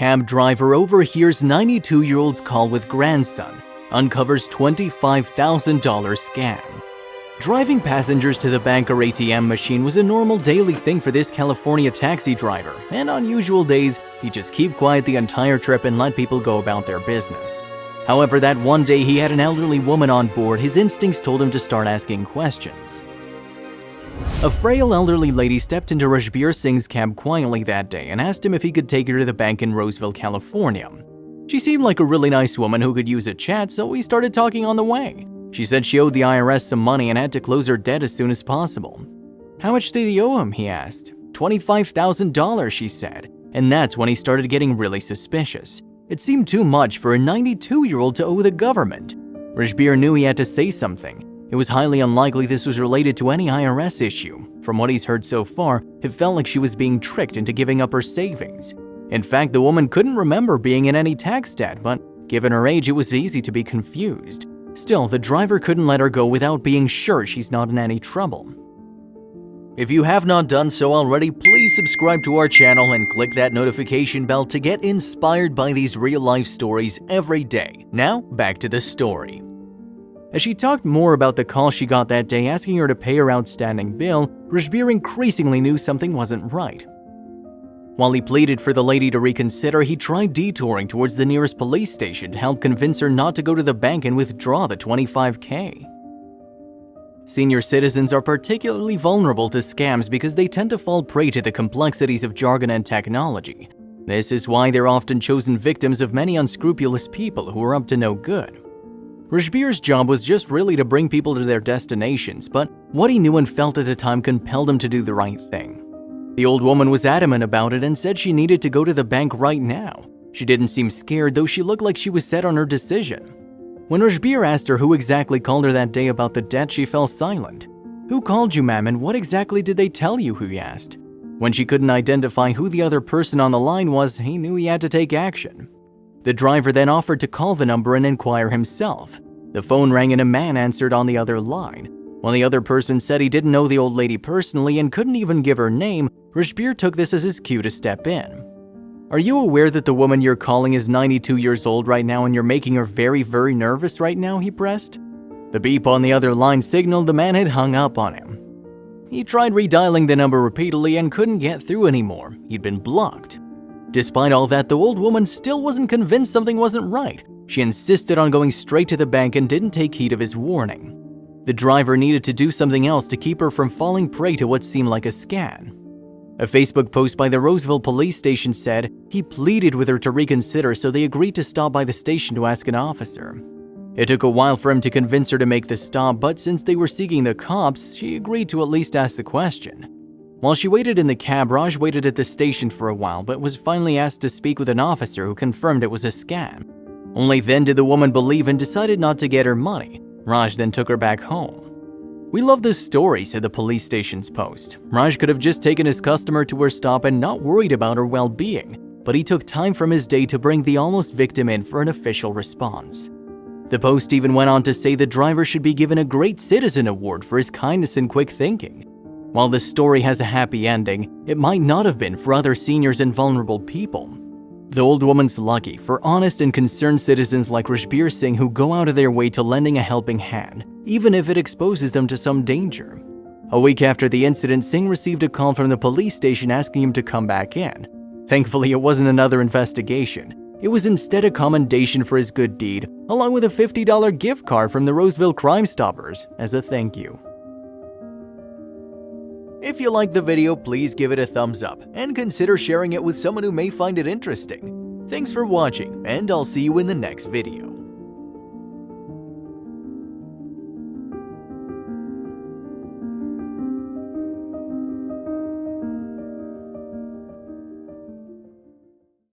Cab driver overhears 92-year-old's call with grandson, uncovers $25,000 scam. Driving passengers to the bank or ATM machine was a normal daily thing for this California taxi driver, and on usual days, he'd just keep quiet the entire trip and let people go about their business. However, that one day he had an elderly woman on board, his instincts told him to start asking questions. A frail elderly lady stepped into Rajbir Singh's cab quietly that day and asked him if he could take her to the bank in Roseville, California. She seemed like a really nice woman who could use a chat, so we started talking on the way. She said she owed the IRS some money and had to close her debt as soon as possible. "How much did you owe him?" he asked. $25,000, she said, and that's when he started getting really suspicious. It seemed too much for a 92-year-old to owe the government. Rajbir knew he had to say something. It was highly unlikely this was related to any IRS issue. From what he's heard so far, it felt like she was being tricked into giving up her savings. In fact, the woman couldn't remember being in any tax debt, but given her age, it was easy to be confused. Still, the driver couldn't let her go without being sure she's not in any trouble. If you have not done so already, please subscribe to our channel and click that notification bell to get inspired by these real-life stories every day. Now, back to the story. As she talked more about the call she got that day asking her to pay her outstanding bill, Rajbir increasingly knew something wasn't right. While he pleaded for the lady to reconsider, he tried detouring towards the nearest police station to help convince her not to go to the bank and withdraw the $25K. Senior citizens are particularly vulnerable to scams because they tend to fall prey to the complexities of jargon and technology. This is why they're often chosen victims of many unscrupulous people who are up to no good. Rajbir's job was just really to bring people to their destinations, but what he knew and felt at the time compelled him to do the right thing. The old woman was adamant about it and said she needed to go to the bank right now. She didn't seem scared, though she looked like she was set on her decision. When Rajbir asked her who exactly called her that day about the debt, she fell silent. "Who called you, ma'am, and what exactly did they tell you?" he asked. When she couldn't identify who the other person on the line was, he knew he had to take action. The driver then offered to call the number and inquire himself. The phone rang and a man answered on the other line. When the other person said he didn't know the old lady personally and couldn't even give her name, Rajbir took this as his cue to step in. "Are you aware that the woman you're calling is 92 years old right now and you're making her very, very nervous right now?" he pressed. The beep on the other line signaled the man had hung up on him. He tried redialing the number repeatedly and couldn't get through anymore. He'd been blocked. Despite all that, the old woman still wasn't convinced something wasn't right. She insisted on going straight to the bank and didn't take heed of his warning. The driver needed to do something else to keep her from falling prey to what seemed like a scam. A Facebook post by the Roseville police station said he pleaded with her to reconsider, so they agreed to stop by the station to ask an officer. It took a while for him to convince her to make the stop, but since they were seeking the cops, she agreed to at least ask the question. While she waited in the cab, Raj waited at the station for a while, but was finally asked to speak with an officer who confirmed it was a scam. Only then did the woman believe and decided not to get her money. Raj then took her back home. "We love this story," said the police station's post. Raj could have just taken his customer to her stop and not worried about her well-being, but he took time from his day to bring the almost victim in for an official response. The post even went on to say the driver should be given a Great Citizen Award for his kindness and quick thinking. While this story has a happy ending, it might not have been for other seniors and vulnerable people. The old woman's lucky for honest and concerned citizens like Rajbir Singh who go out of their way to lending a helping hand, even if it exposes them to some danger. A week after the incident, Singh received a call from the police station asking him to come back in. Thankfully, it wasn't another investigation. It was instead a commendation for his good deed, along with a $50 gift card from the Roseville Crime Stoppers as a thank you. If you liked the video, please give it a thumbs up and consider sharing it with someone who may find it interesting. Thanks for watching, and I'll see you in the next video.